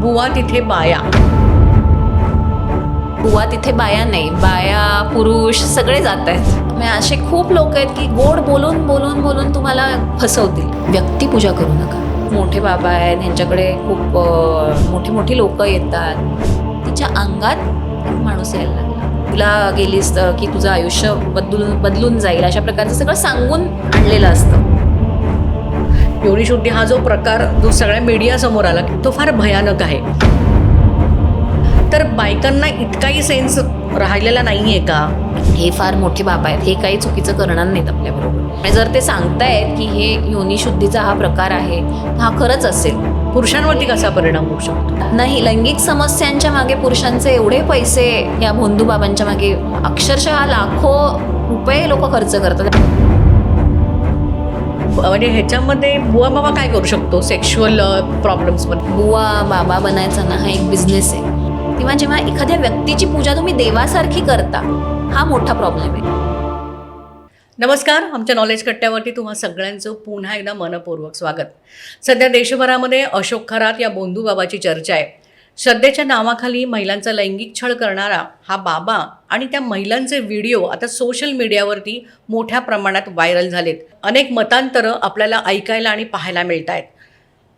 बुवा तिथे बाया. बुवा तिथे बाया नाही, बाया पुरुष सगळे जात आहेत. म्हणजे असे खूप लोक आहेत की गोड बोलून बोलून बोलून तुम्हाला फसवतील. व्यक्तिपूजा करू नका. मोठे बाबा आहेत, ह्यांच्याकडे खूप मोठी मोठी लोक येतात. तिच्या अंगात एक माणूस यायला लागला, तुला गेलीस की तुझं आयुष्य बदलून जाईल, अशा प्रकारचं सगळं सांगून आणलेलं असतं. योनिशुद्धी हा जो प्रकार जो सगळ्या मीडियासमोर आला तो फार भयानक आहे. तर बायकांना इतकाही सेन्स राहिलेला नाही आहे का? हे फार मोठे बाबा आहेत, हे काही चुकीचं करणार नाहीत आपल्याबरोबर. जर ते सांगतायत की हे योनिशुद्धीचा हा प्रकार आहे, हा खरंच असेल. पुरुषांवरती कसा परिणाम होऊ शकतो? नाही, लैंगिक समस्यांच्या मागे पुरुषांचे एवढे पैसे या भोंदू बाबांच्या मागे अक्षरशः लाखो रुपये लोक खर्च करतात. म्हणजे ह्याच्यामध्ये बुवा बाबा काय करू शकतो सेक्शुअल प्रॉब्लेम्समध्ये? बुवा बाबा बनायचा ना, हा एक बिझनेस आहे. तेव्हा जेव्हा एखाद्या व्यक्तीची पूजा तुम्ही देवासारखी करता, हा मोठा प्रॉब्लेम आहे. नमस्कार, आमच्या नॉलेज कट्ट्यावरती तुम्हा सगळ्यांचं पुन्हा एकदा मनपूर्वक स्वागत. सध्या देशभरामध्ये अशोक खरात या बोंधू बाबाची चर्चा आहे. श्रद्धेच्या नावाखाली महिलांचा लैंगिक छळ करणारा हा बाबा आणि त्या महिलांचे व्हिडिओ आता सोशल मीडियावरती मोठ्या प्रमाणात व्हायरल झालेत. अनेक मतांतरं आपल्याला ऐकायला आणि पाहायला मिळत आहेत.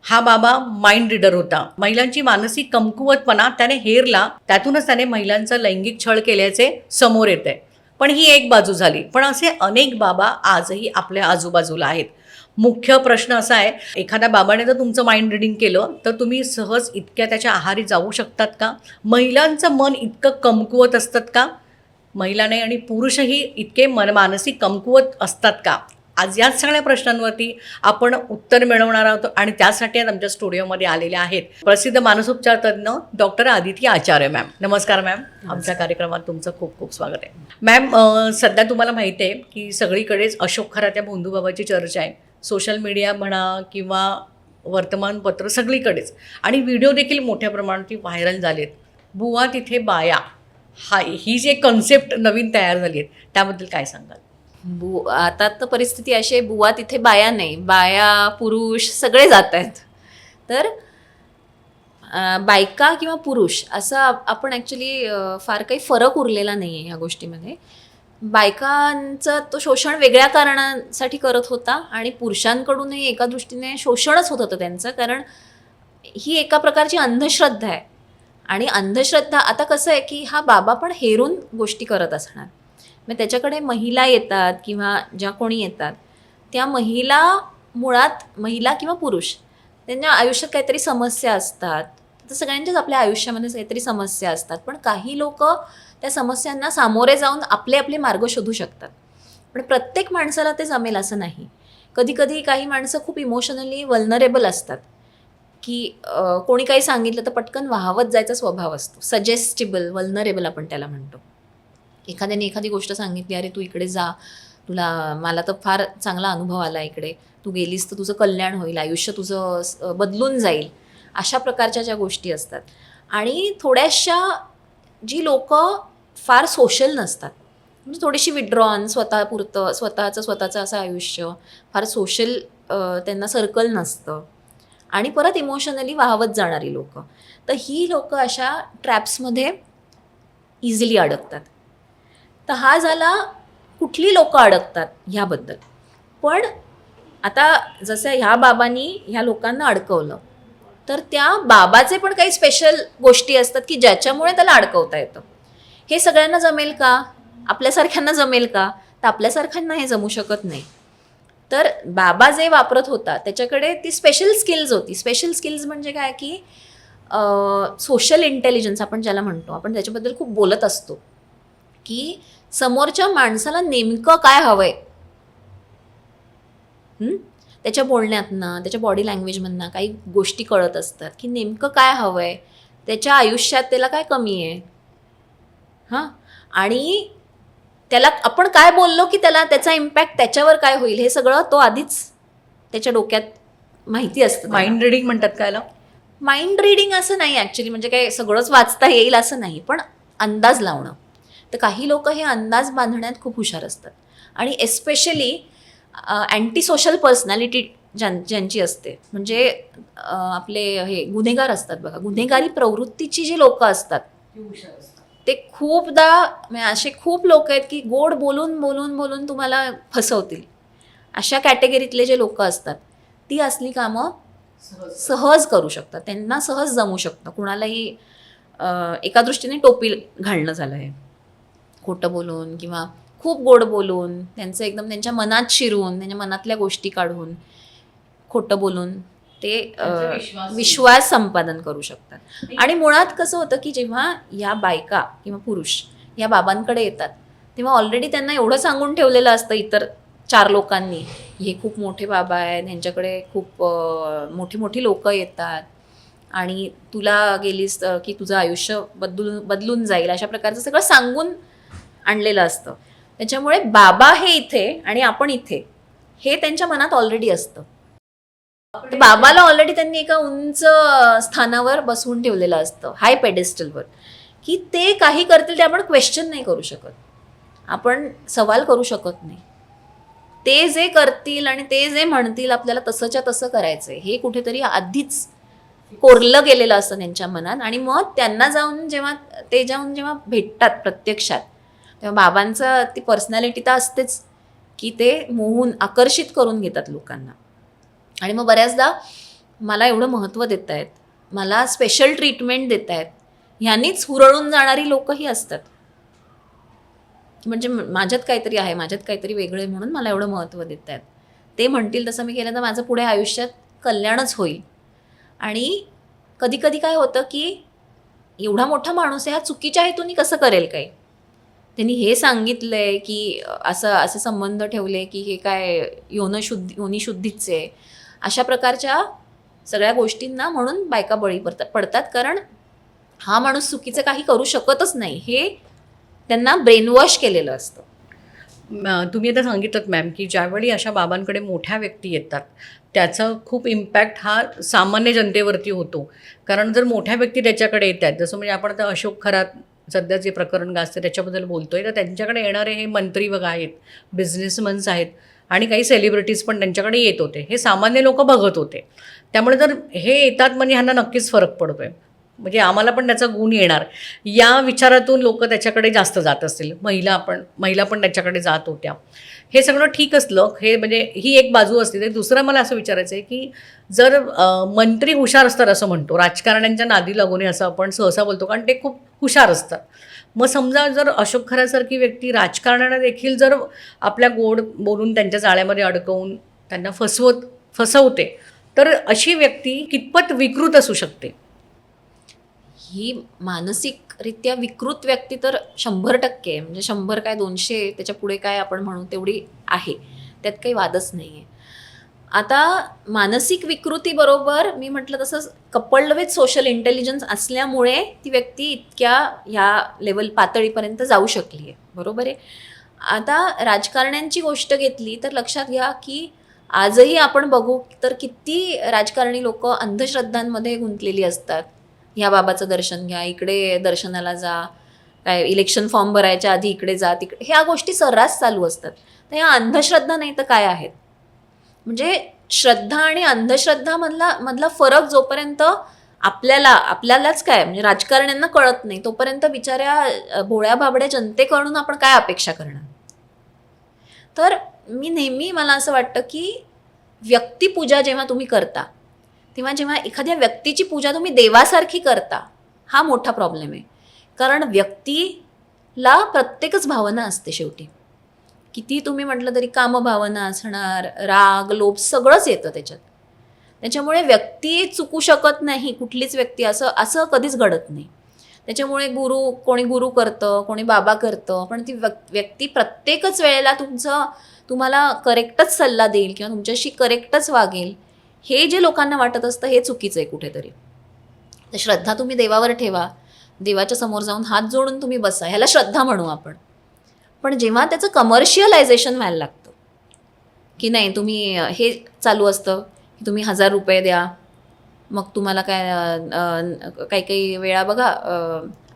हा बाबा माइंड रीडर होता. महिलांची मानसिक कमकुवतपणा त्याने हेरला, त्यातूनच त्याने महिलांचा लैंगिक छळ केल्याचे समोर येते. पण ही एक बाजू झाली, पण असे अनेक बाबा आजही आपल्या आजूबाजूला आहेत. मुख्य प्रश्न असा आहे, एखाद्या बाबाने जर तुमचं माइंड रिडिंग केलं तर तुम्ही सहज इतक्या त्याच्या आहारी जाऊ शकतात का? महिलांचं मन इतकं कमकुवत असतात का? महिला नाही आणि पुरुषही इतके मानसिक कमकुवत असतात का? आज याच सगळ्या प्रश्नांवरती आपण उत्तर मिळवणार आहोत आणि त्यासाठी आज आमच्या स्टुडिओमध्ये आलेले आहेत प्रसिद्ध मानसोपचार तज्ज्ञ डॉक्टर आदिती आचार्य मॅम. नमस्कार मॅम, आमच्या कार्यक्रमात तुमचं खूप खूप स्वागत आहे. मॅम, सध्या तुम्हाला माहिती आहे की सगळीकडेच अशोक खरात या भोंदू बाबाची चर्चा आहे. सोशल मीडिया म्हणा किंवा वर्तमानपत्र सगळीकडेच, आणि व्हिडिओ देखील मोठ्या प्रमाणात व्हायरल झालेत. बुवा तिथे बाया, ही जी एक कन्सेप्ट नवीन तयार झाली आहे, त्याबद्दल काय सांगाल? आता तर परिस्थिती अशी आहे, बुवा तिथे बाया नाही, बाया पुरुष सगळे जात आहेत. तर बायका किंवा पुरुष असं आपण ॲक्च्युली फार काही फरक उरलेला नाही आहे ह्या गोष्टीमध्ये. बायकांचं तो शोषण वेगळ्या कारणांसाठी करत होता आणि पुरुषांकडूनही एका दृष्टीने शोषणच होत होतं त्यांचं, कारण ही एका प्रकारची अंधश्रद्धा आहे. आणि अंधश्रद्धा आता कसं आहे की हा बाबा पण हेरून गोष्टी करत असणार. मग त्याच्याकडे महिला येतात किंवा ज्या कोणी येतात त्या महिला, मुळात महिला किंवा पुरुष, त्यांच्या आयुष्यात काहीतरी समस्या असतात. तर सगळ्यांच्याच आपल्या आयुष्यामध्ये काहीतरी समस्या असतात, पण काही लोक त्या समस्यांना सामोरे जाऊन आपले आपले मार्ग शोधू शकतात. पण प्रत्येक माणसाला ते जमेल असं नाही. कधी कधी काही माणसं खूप इमोशनली वल्नरेबल असतात की कोणी काही सांगितलं तर पटकन वाहवत जायचा स्वभाव असतो. सजेस्टिबल वल्नरेबल आपण त्याला म्हणतो. एखाद्याने एखादी गोष्ट सांगितली, अरे तू इकडे जा, मला तर फार चांगला अनुभव आला इकडे, तू गेलीस तर तुझं कल्याण होईल, आयुष्य तुझं बदलून जाईल, अशा प्रकारच्या ज्या गोष्टी असतात. आणि थोड्याशा जी लोक फार सोशल नसतात, म्हणजे थोडीशी विड्रॉन, स्वतःचं असं आयुष्य, फार सोशल त्यांना सर्कल नसतं, आणि परत इमोशनली वाहवत जाणारी लोक, तर ही लोक अशा ट्रॅप्समध्ये इझिली अडकतात. तर हा झाला कुठली लोक अडकतात ह्याबद्दल. पण आता जसं ह्या बाबांनी ह्या लोकांना अडकवलं, तर त्या बाबाचे पण काही स्पेशल गोष्टी असतात की ज्याच्यामुळे त्याला अडकवता येतं. हे सगळ्यांना जमेल का? आपल्यासारख्यांना जमेल का? तर आपल्यासारख्यांना हे जमू शकत नाही. तर बाबा जे वापरत होता त्याच्याकडे ती स्पेशल स्किल्स होती. स्पेशल स्किल्स म्हणजे काय की सोशल इंटेलिजन्स आपण ज्याला म्हणतो, आपण त्याच्याबद्दल खूप बोलत असतो की समोरच्या माणसाला नेमकं काय हवंय, त्याच्या बोलण्यातनं, त्याच्या बॉडी लँग्वेजमधनं काही गोष्टी कळत असतात की नेमकं काय हवंय, त्याच्या आयुष्यात त्याला काय कमी आहे, आणि त्याला आपण काय बोललो की त्याचा इम्पॅक्ट त्याच्यावर काय होईल, हे सगळं तो आधीच त्याच्या डोक्यात माहिती असतं. माइंड रिडिंग म्हणतात काय? माइंड रिडिंग असं नाही ॲक्च्युली, म्हणजे काय सगळंच वाचता येईल असं नाही, पण अंदाज लावणं. तर काही लोक हे अंदाज बांधण्यात खूप हुशार असतात, आणि एस्पेशली अँटी सोशल पर्सनॅलिटी ज्यांची असते, म्हणजे आपले हे गुन्हेगार असतात बघा, गुन्हेगारी प्रवृत्तीची जी लोक असतात ते खूपदा, म्हणजे असे खूप लोक आहेत की गोड बोलून बोलून बोलून तुम्हाला फसवतील. अशा कॅटेगरीतले जे लोक असतात ती असली कामं सहज करू शकतात, त्यांना सहज जमू शकतं. कुणालाही एका दृष्टीने टोपी घालणं झालं आहे, खोटं बोलून किंवा खूप गोड बोलून, त्यांचं एकदम त्यांच्या मनात शिरून, त्यांच्या मनातल्या गोष्टी काढून, खोटं बोलून ते विश्वास संपादन करू शकतात. आणि मुळात कसं होतं की जेव्हा या बायका किंवा पुरुष या बाबांकडे येतात तेव्हा ऑलरेडी त्यांना एवढं सांगून ठेवलेलं असतं इतर 4 लोकांनी, हे खूप मोठे बाबा आहेत, त्यांच्याकडे खूप मोठी मोठी लोक येतात आणि तुला गेलीस की तुझं आयुष्य बदलून जाईल, अशा प्रकारचं सगळं सांगून आणलेलं असतं. त्याच्यामुळे बाबा हे इथे आणि आपण इथे हे त्यांच्या मनात ऑलरेडी असतं. बाबाला ऑलरेडी त्यांनी एका उंच स्थानावर बसवून ठेवलेलं असतं, हाय पेडेस्टलवर, की ते काही करतील ते आपण क्वेश्चन नाही करू शकत, आपण सवाल करू शकत नाही. ते जे करतील आणि ते जे म्हणतील आपल्याला तसंच्या तसं करायचंय हे कुठेतरी आधीच कोरलं गेलेलं असतं त्यांच्या मनात. आणि मग त्यांना जेव्हा भेटतात प्रत्यक्षात तेव्हा बाबांचं ती पर्सनॅलिटी तर असतेच की ते मोहून आकर्षित करून घेतात लोकांना. आणि मग बऱ्याचदा मला एवढं महत्त्व देत आहेत, मला स्पेशल ट्रीटमेंट देत आहेत, ह्यांनीच हुरळून जाणारी लोकंही असतात. म्हणजे माझ्यात काहीतरी आहे, माझ्यात काहीतरी वेगळं आहे म्हणून मला एवढं महत्त्व देत आहेत, ते म्हणतील तसं मी केलं तर माझं पुढे आयुष्यात कल्याणच होईल. आणि कधी कधी काय होतं की एवढा मोठा माणूस आहे, हा चुकीच्या हेतूनी कसं करेल काही, त्यांनी हे सांगितलंय की असे संबंध ठेवले की हे काय योनिशुद्धीचे आहे, अशा प्रकारच्या सगळ्या गोष्टींना म्हणून बायका बळी पडतात. कारण हा माणूस चुकीचं काही करू शकतच नाही हे त्यांना ब्रेनवॉश केलेलं असतं. तुम्ही आता सांगितलं मॅम की ज्यावेळी अशा बाबांकडे मोठ्या व्यक्ती येतात त्याचा खूप इम्पॅक्ट हा सामान्य जनतेवरती होतो. कारण जर मोठ्या व्यक्ती त्याच्याकडे येतात, जसं म्हणजे आपण आता अशोक खरात सध्या जे प्रकरण गाजतं त्याच्याबद्दल बोलतोय, तर त्यांच्याकडे येणारे हे मंत्री वगैरे आहेत, बिझनेसमन्स आहेत आणि काही सेलिब्रिटीज पण त्यांच्याकडे येत होते, हे सामान्य लोक बघत होते. त्यामुळे जर हे येतात म्हणजे ह्यांना नक्कीच फरक पडतोय, म्हणजे आम्हाला पण त्याचा गुण येणार या विचारातून लोक त्याच्याकडे जास्त जात असतील. महिला पण त्याच्याकडे जात होत्या. हे सगळं ठीक असलं, हे म्हणजे ही एक बाजू असते. तर दुसरं मला असं विचारायचं आहे की जर मंत्री हुशार असतात असं म्हणतो, राजकारण्यांच्या नादी लागू नये असं आपण सहसा बोलतो, कारण ते खूप हुशार असतात. मग समजा जर अशोक खरासारखी व्यक्ती राजकारण्यांना देखील जर आपल्या गोड बोलून त्यांच्या जाळ्यामध्ये अडकवून त्यांना फसवते, तर अशी व्यक्ती कितपत विकृत असू शकते? ही मानसिकरित्या विकृत व्यक्ती तर 100% आहे, म्हणजे 100 काय 200 त्याच्या पुढे काय आपण म्हणू तेवढी आहे, त्यात काही वादच नाही आहे. आता मानसिक विकृतीबरोबर मी म्हटलं तसं कपल्ड विथ सोशल इंटेलिजन्स असल्यामुळे ती व्यक्ती इतक्या ह्या पातळीपर्यंत जाऊ शकली आहे, बरोबर आहे. आता राजकारण्यांची गोष्ट घेतली तर लक्षात घ्या की आजही आपण बघू तर किती राजकारणी लोक अंधश्रद्धांमध्ये गुंतलेली असतात. ह्या बाबाचं दर्शन घ्या, इकडे दर्शनाला जा, काय इलेक्शन फॉर्म भरायच्या आधी इकडे जा, तिकडे, ह्या गोष्टी सर्रास चालू असतात. तर ह्या अंधश्रद्धा नाही तर काय आहेत? म्हणजे श्रद्धा आणि अंधश्रद्धा मधला फरक जोपर्यंत आपल्यालाच काय म्हणजे राजकारण्यांना कळत नाही तोपर्यंत बिचाऱ्या भोळ्या भाबड्या जनतेकडून आपण काय अपेक्षा करणार? तर मला असं वाटतं की व्यक्तिपूजा जेव्हा तुम्ही करता तेव्हा जेव्हा एखाद्या व्यक्तीची पूजा तुम्ही देवासारखी करता, हा मोठा प्रॉब्लेम आहे. कारण व्यक्तीला प्रत्येकच भावना असते शेवटी, किती तुम्ही म्हटलं तरी कामभावना असणार, राग, लोभ सगळंच येतं त्याच्यात. त्याच्यामुळे व्यक्ती चुकू शकत नाही, कुठलीच व्यक्ती असं कधीच घडत नाही. त्याच्यामुळे कोणी गुरु करतं, कोणी बाबा करतं, पण ती व्यक्ती प्रत्येकच वेळेला तुम्हाला करेक्टच सल्ला देईल किंवा तुमच्याशी करेक्टच वागेल, हे जे लोकांना वाटत असतं हे चुकीचं आहे कुठेतरी. तर श्रद्धा तुम्ही देवावर ठेवा, देवाच्या समोर जाऊन हात जोडून तुम्ही बसा, ह्याला श्रद्धा म्हणू आपण. पण जेव्हा त्याचं कमर्शियलायझेशन व्हायला लागतं की नाही, तुम्ही हे चालू असतं की तुम्ही 1000 रुपये द्या, मग तुम्हाला काही वेळा बघा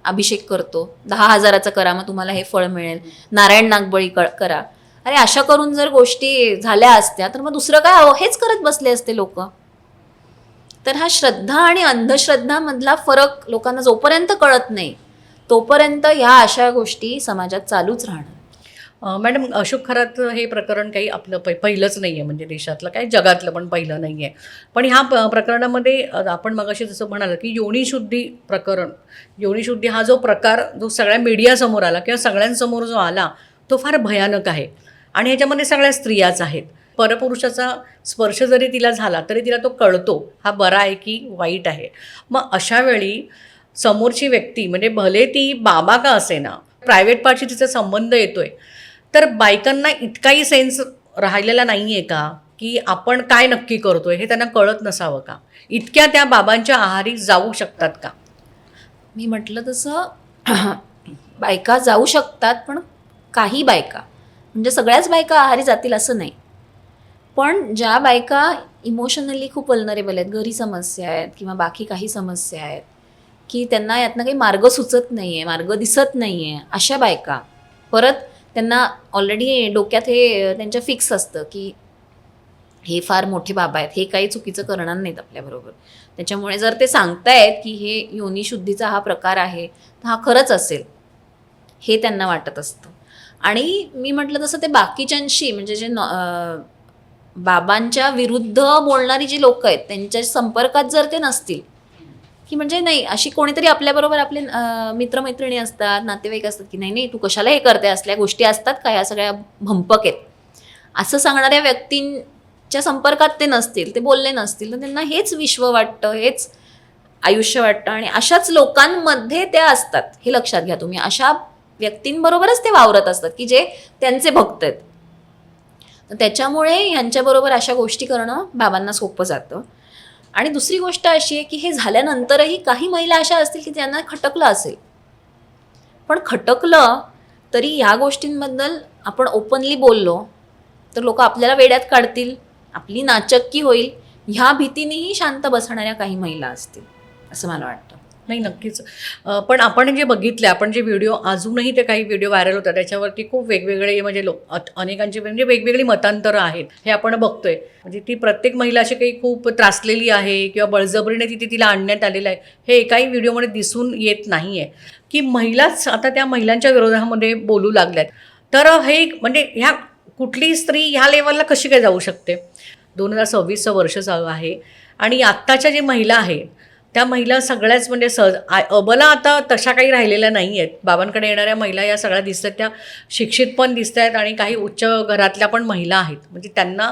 अभिषेक करतो, 10,000चा करा मग तुम्हाला हे फळ मिळेल, नारायण नागबळी करा, अरे अशा करून जर गोष्टी झाल्या असत्या तर मग दुसरं काय हवं, हेच करत बसले असते लोक. तर हा श्रद्धा आणि अंधश्रद्धा मधला फरक लोकांना जोपर्यंत कळत नाही तोपर्यंत ह्या अशा गोष्टी समाजात चालूच राहणार. मॅडम, अशोक खरात हे प्रकरण काही आपलं पहिलंच नाही आहे, म्हणजे देशातलं काय जगातलं पण पहिलं नाही आहे. पण ह्या प्रकरणामध्ये आपण मगाशी जसं म्हणालं की योनिशुद्धी प्रकरण, योनिशुद्धी हा जो प्रकार जो सगळ्या मीडियासमोर आला किंवा सगळ्यांसमोर जो आला तो फार भयानक आहे. आणि ह्याच्यामध्ये सगळ्या स्त्रियाच आहेत. परपुरुषाचा स्पर्श जरी तिला झाला तरी तिला तो कळतो हा बरा आहे की वाईट आहे. मग अशा वेळी समोरची व्यक्ती, म्हणजे भले ती बाबा का असेना, प्रायव्हेट पार्टशी तिचा संबंध येतोय, तर बायकांना इतकाही सेन्स राहिलेला नाही आहे का की आपण काय नक्की करतोय हे त्यांना कळत नसावं का? इतक्या त्या बाबांच्या आहारी जाऊ शकतात का? मी म्हटलं तसं बायका जाऊ शकतात, पण काही बायका, म्हणजे सगळ्याच बायका आहारी जातील असं नाही. पण ज्या बायका इमोशनली खूप वल्नरेबल आहेत, घरी समस्या आहेत किंवा बाकी काही समस्या आहेत की त्यांना यातनं काही मार्ग सुचत नाही आहे, मार्ग दिसत नाही आहे, अशा बायका, परत त्यांना ऑलरेडी डोक्यात हे त्यांच्या फिक्स असतं की हे फार मोठे बाबा आहेत, हे काही चुकीचं करणार नाहीत आपल्याबरोबर, त्याच्यामुळे जर ते सांगतायत की हे योनिशुद्धीचा हा प्रकार आहे तर हा खरंच असेल हे त्यांना वाटत असतं. आणि मी म्हटलं तसं ते बाकीच्यांशी, म्हणजे जे बाबांच्या विरुद्ध बोलणारी जी लोक आहेत त्यांच्या संपर्कात जर ते नसतील, की म्हणजे नाही अशी कोणीतरी आपल्याबरोबर आपले मित्रमैत्रिणी असतात, नातेवाईक असतात की नाही नाही तू कशाला हे करते, असल्या गोष्टी असतात का, ह्या सगळ्या भंपक आहेत, असं सांगणाऱ्या व्यक्तींच्या संपर्कात ते नसतील, ते बोलले नसतील, तर त्यांना हेच विश्व वाटतं, हेच आयुष्य वाटतं. आणि अशाच लोकांमध्ये त्या असतात, हे लक्षात घ्या तुम्ही. अशा व्यक्तींबरोबरच ते वावरत असतात की जे त्यांचे भक्त आहेत. तर त्याच्यामुळे ह्यांच्याबरोबर अशा गोष्टी करणं बाबांना सोपं जातं. आणि दुसरी गोष्ट अशी आहे की हे झाल्यानंतरही काही महिला अशा असतील की त्यांना खटकलं असेल, पण खटकलं तरी ह्या गोष्टींबद्दल आपण ओपनली बोललो तर लोक आपल्याला वेड्यात काढतील, आपली नाचक्की होईल, ह्या भीतीनेही शांत बसणाऱ्या काही महिला असतील असं मला वाटतं. नाही, नक्कीच. पण आपण जे बघितले, आपण जे व्हिडिओ, अजूनही ते काही व्हिडिओ व्हायरल होतात त्याच्यावरती खूप वेगवेगळे, म्हणजे अनेकांची म्हणजे वेगवेगळी मतांतरं आहेत हे आपण बघतोय. म्हणजे ती प्रत्येक महिला अशी काही खूप त्रासलेली आहे किंवा बळजबरीने तिला आणण्यात आलेलं आहे हे एकाही व्हिडिओमध्ये दिसून येत नाही आहे. की महिलाच आता त्या महिलांच्या विरोधामध्ये बोलू लागल्यात, तर हे म्हणजे ह्या कुठली स्त्री ह्या लेवलला कशी काय जाऊ शकते? 2026 वर्ष चालू आहे आणि आत्ताच्या जे महिला आहेत त्या महिला सगळ्याच म्हणजे अबला आता तशा काही राहिलेल्या नाही आहेत. बाबांकडे येणाऱ्या महिला या सगळ्या दिसतात, त्या शिक्षित पण दिसत आहेत आणि काही उच्च घरातल्या पण महिला आहेत, म्हणजे त्यांना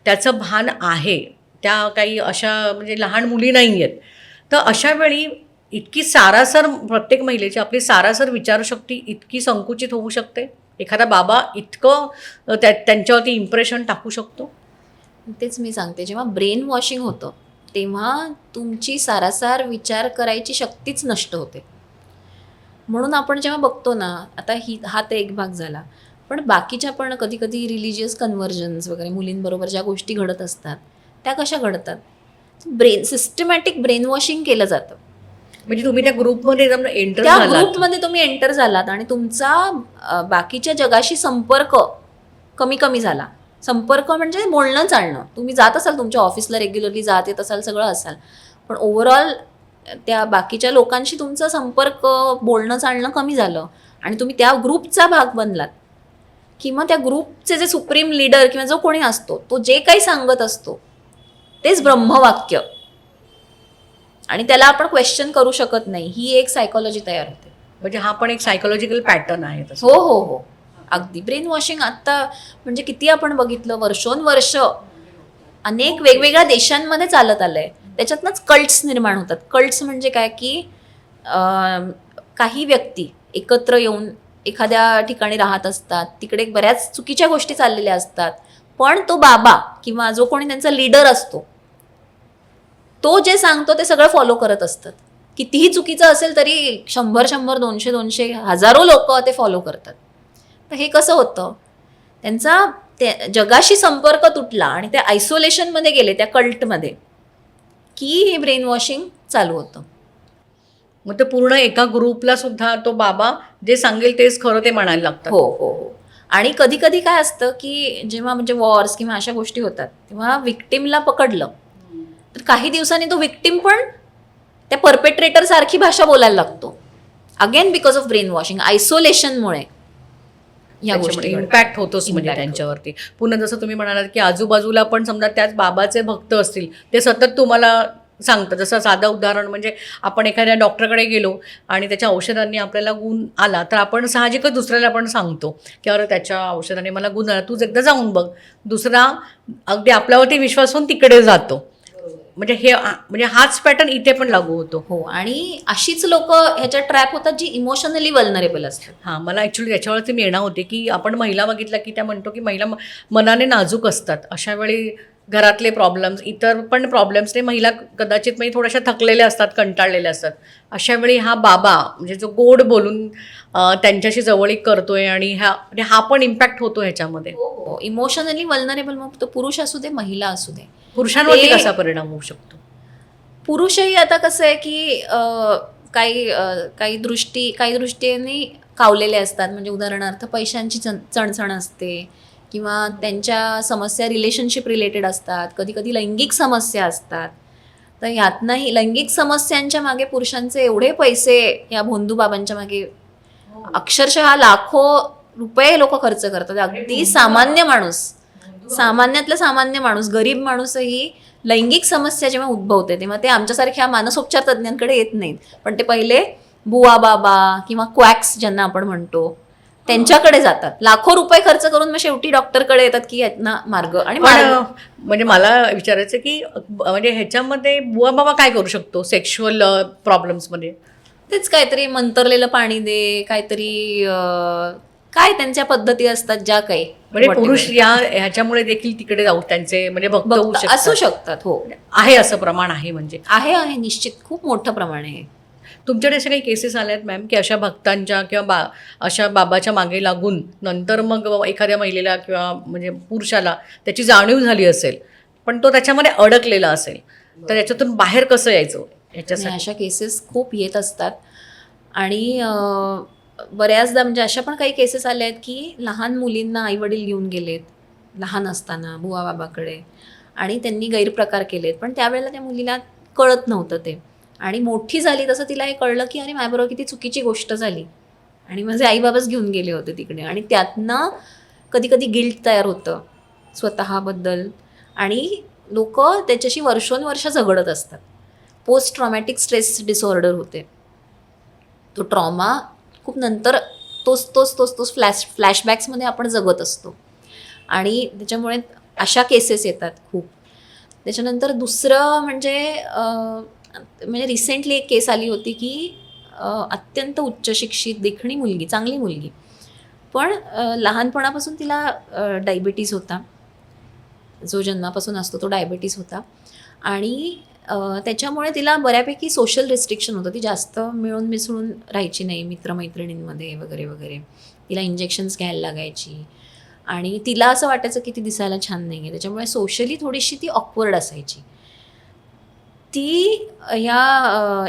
त्याचं भान आहे, त्या काही अशा म्हणजे लहान मुली नाही आहेत. तर अशा वेळी इतकी सारासर प्रत्येक महिलेची आपली सारासर विचारशक्ती इतकी संकुचित होऊ शकते? एखादा बाबा इतकं त्यांच्यावरती इम्प्रेशन टाकू शकतो? तेच मी सांगते, जेव्हा ब्रेन वॉशिंग होतं तेव्हा तुमची सारासार विचार करायची शक्तीच नष्ट होते. म्हणून आपण जेव्हा बघतो ना, आता हा तर एक भाग झाला, पण बाकीच्या पण कधी कधी रिलिजियस कन्व्हर्जन्स वगैरे मुलींबरोबर ज्या गोष्टी घडत असतात त्या कशा घडतात? सिस्टमॅटिक ब्रेन वॉशिंग केलं जातं. म्हणजे तुम्ही त्या ग्रुपमध्ये एंटर त्या झालात, ग्रुपमध्ये तुम्ही एंटर झालात आणि तुमचा बाकीच्या जगाशी संपर्क कमी कमी झाला. संपर्क म्हणजे बोलणं चालणं, तुम्ही जात असाल तुमच्या ऑफिसला रेग्युलरली जात येत असाल, सगळं असाल, पण ओव्हरऑल त्या बाकीच्या लोकांशी तुमचा संपर्क बोलणं चालणं कमी झालं आणि तुम्ही त्या ग्रुपचा भाग बनलात, किंवा त्या ग्रुपचे जे सुप्रीम लीडर किंवा जो कोणी असतो तो जे काही सांगत असतो तेच ब्रह्मवाक्य, आणि त्याला आपण क्वेश्चन करू शकत नाही, ही एक सायकोलॉजी तयार होते. म्हणजे हा पण एक सायकोलॉजिकल पॅटर्न आहे तसं. हो हो हो, अगदी. ब्रेन वॉशिंग आत्ता म्हणजे किती आपण बघितलं, वर्षोनवर्ष अनेक वेगवेगळ्या देशांमध्ये चालत आलंय. त्याच्यातनंच कल्ट्स निर्माण होतात. कल्ट्स म्हणजे काय की काही व्यक्ती एकत्र येऊन एखाद्या ठिकाणी राहत असतात, तिकडे बऱ्याच चुकीच्या गोष्टी चाललेल्या असतात, पण तो बाबा किंवा जो कोणी त्यांचा लीडर असतो तो जे सांगतो ते सगळं फॉलो करत असतात. कितीही चुकीचं असेल तरी 100, 200 हजारो लोक ते फॉलो करतात. तर हे कसं होतं, त्यांचा जगाशी संपर्क तुटला आणि ते आयसोलेशनमध्ये गेले त्या कल्टमध्ये, की हे ब्रेन वॉशिंग चालू होतं. मग ते पूर्ण एका ग्रुपला सुद्धा तो बाबा जे सांगेल तेच खरं ते म्हणायला लागतं. हो हो हो. आणि कधी कधी काय असतं की जेव्हा म्हणजे वॉर्स किंवा अशा गोष्टी होतात तेव्हा विक्टिमला पकडलं तर काही दिवसांनी तो विक्टिम पण त्या परपेट्रेटर सारखी भाषा बोलायला लागतो. Again because of brain washing, आयसोलेशनमुळे या गोष्टी इम्पॅक्ट होतोच म्हणजे Impact त्यांच्यावरती. पुन्हा जसं तुम्ही म्हणालात की आजूबाजूला पण समजा त्याच बाबाचे भक्त असतील, ते सतत तुम्हाला सांगतात. जसं साधं उदाहरण म्हणजे आपण एखाद्या डॉक्टरकडे गेलो आणि त्याच्या औषधांनी आपल्याला गुण आला तर आपण साहजिकच दुसऱ्याला पण सांगतो की अरे त्याच्या औषधाने मला गुण आला, तूच एकदा जाऊन बघ. दुसरा अगदी आपल्यावरती विश्वास होऊन तिकडे जातो. म्हणजे म्हणजे हाच पॅटर्न इथे पण लागू होतो. हो, आणि अशीच लोक ह्याच्या ट्रॅप होतात जी इमोशनली वल्नरेबल असतात. हां, मला ॲक्च्युली त्याच्यावरती मी येणार होते की आपण महिला बघितल्या की त्या म्हणतो की महिला मनाने नाजूक असतात. अशा वेळी घरातले प्रॉब्लेम्स, इतर पण प्रॉब्लेम्सने महिला कदाचित म्हणजे थोड्याशा थकलेल्या असतात, कंटाळलेल्या असतात. अशा वेळी हा बाबा म्हणजे जो गोड बोलून त्यांच्याशी जवळीक करतोय आणि म्हणजे हा पण इम्पॅक्ट होतो ह्याच्यामध्ये. हो, इमोशनली वल्नरेबल, मग तो पुरुष असू दे महिला असू दे. पुरुषांवरती ते- कसा परिणाम होऊ शकतो? पुरुषही आता कसं आहे की काही दृष्टीने कावलेले असतात. म्हणजे उदाहरणार्थ पैशांची चणचण असते किंवा त्यांच्या समस्या रिलेशनशिप रिलेटेड असतात, कधी कधी लैंगिक समस्या असतात. तर यातनंही लैंगिक समस्यांच्या मागे पुरुषांचे एवढे पैसे या भोंदूबाबांच्या मागे अक्षरशः लाखो रुपये लोक खर्च करतात. अगदी सामान्य माणूस, सामान्यातला सामान्य माणूस, गरीब माणूसही लैंगिक समस्या जेव्हा उद्भवते तेव्हा ते आमच्यासारख्या मानसोपचार तज्ज्ञांकडे येत नाहीत, पण ते पहिले बुवा बाबा किंवा क्वॅक्स ज्यांना आपण म्हणतो त्यांच्याकडे जातात. लाखो रुपये खर्च करून मग शेवटी डॉक्टरकडे येतात की यांना मार्ग आणि पण म्हणजे मला विचारायचं की म्हणजे ह्याच्यामध्ये बुवा बाबा काय करू शकतो सेक्शुअल प्रॉब्लेम्समध्ये? तेच काहीतरी मंतरलेलं पाणी दे, काहीतरी काय त्यांच्या पद्धती असतात ज्या काही म्हणजे पुरुष ह्याच्यामुळे देखील तिकडे जाऊ त्यांचे म्हणजे भक्त होऊ असू शकतात. शकतात. हो, आहे असं प्रमाण आहे म्हणजे. आहे निश्चित, खूप मोठं प्रमाण आहे. तुमच्याकडे अशा काही केसेस आल्या आहेत मॅम की अशा भक्तांच्या किंवा अशा बाबाच्या मागे लागून नंतर मग एखाद्या महिलेला किंवा म्हणजे पुरुषाला त्याची जाणीव झाली असेल पण तो त्याच्यामध्ये अडकलेला असेल तर याच्यातून बाहेर कसं यायचं आणि याच्यासाठी? अशा केसेस खूप येत असतात. आणि बऱ्याचदा म्हणजे अशा पण काही केसेस आल्या आहेत की लहान मुलींना आईवडील घेऊन गेलेत लहान असताना बुवा बाबाकडे आणि त्यांनी गैरप्रकार केलेत, पण त्यावेळेला त्या मुलीला कळत नव्हतं ते. आणि मोठी झाली तसं तिला हे कळलं की अरे माझ्याबरोबर किती चुकीची गोष्ट झाली आणि माझे आईबाबाच घेऊन गेले होते तिकडे. आणि त्यातनं कधी कधी गिल्ट तयार होतं स्वतःबद्दल आणि लोक त्याच्याशी वर्षोनवर्ष झगडत असतात. पोस्ट ट्रॉमॅटिक स्ट्रेस डिसऑर्डर होते. तो ट्रॉमा खूप नंतर तोच फ्लॅशबॅक्समध्ये आपण जगत असतो आणि त्याच्यामुळे अशा केसेस येतात खूप. त्याच्यानंतर दुसरं म्हणजे रिसेंटली एक केस आली होती की अत्यंत उच्च शिक्षित देखणी मुलगी, चांगली मुलगी, पण लहानपणापासून तिला डायबिटीज होता, जो जन्मापासून असतो तो डायबिटीज होता. आणि त्याच्यामुळे तिला बऱ्यापैकी सोशल रिस्ट्रिक्शन होतं. ती जास्त मिळून मिसळून राहायची नाही मित्रमैत्रिणींमध्ये वगैरे वगैरे. तिला इंजेक्शन्स घ्यायला लागायची आणि तिला असं वाटायचं की ती दिसायला छान नाही आहे, त्याच्यामुळे सोशली थोडीशी ती ऑकवर्ड असायची. ती